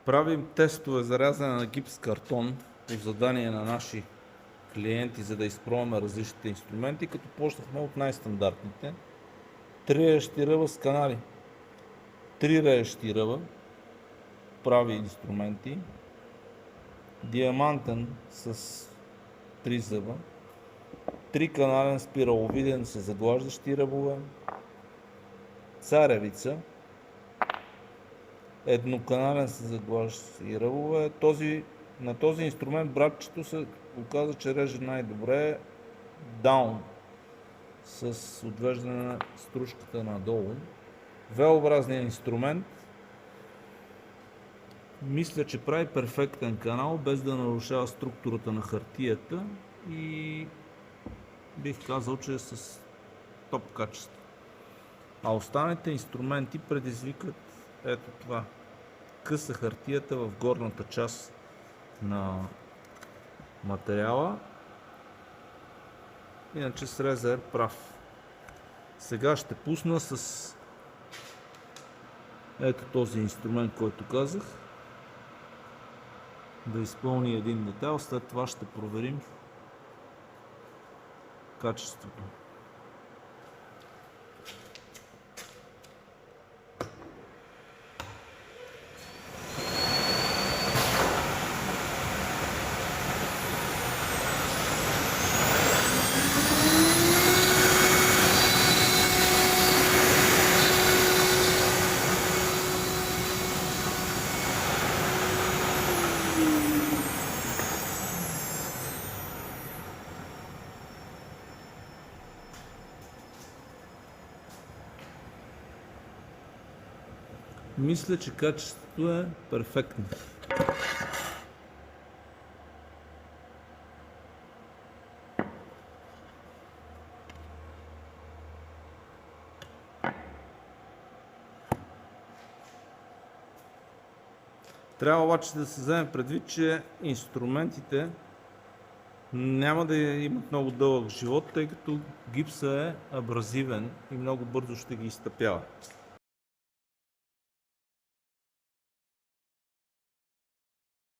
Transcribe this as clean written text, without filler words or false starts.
Правим тестове за рязане на гипс картон по задание на наши клиенти, за да изпробваме различните инструменти, като почнахме от най-стандартните. 3 реещи ръба с канали, 3 реещи ръба, прави инструменти, диамантен с 3 зъба, 3 канален спираловиден с заглаждащи ръбове, царевица, едноканален с заглаждащи ръбове. На този инструмент братчето се оказа, че реже най-добре даун с отвеждане на стружката надолу. V-образният инструмент мисля, че прави перфектен канал, без да нарушава структурата на хартията и бих казал, че е с топ качество. А останалите инструменти предизвикат ето това. Къса хартията в горната част на материала. Иначе среза е прав. Сега ще пусна с ето този инструмент, който казах, да изпълни един детайл. След това ще проверим качеството. Мисля, че качеството е перфектно. Трябва обаче да се вземе предвид, че инструментите няма да имат много дълъг живот, тъй като гипсът е абразивен и много бързо ще ги изтъпява.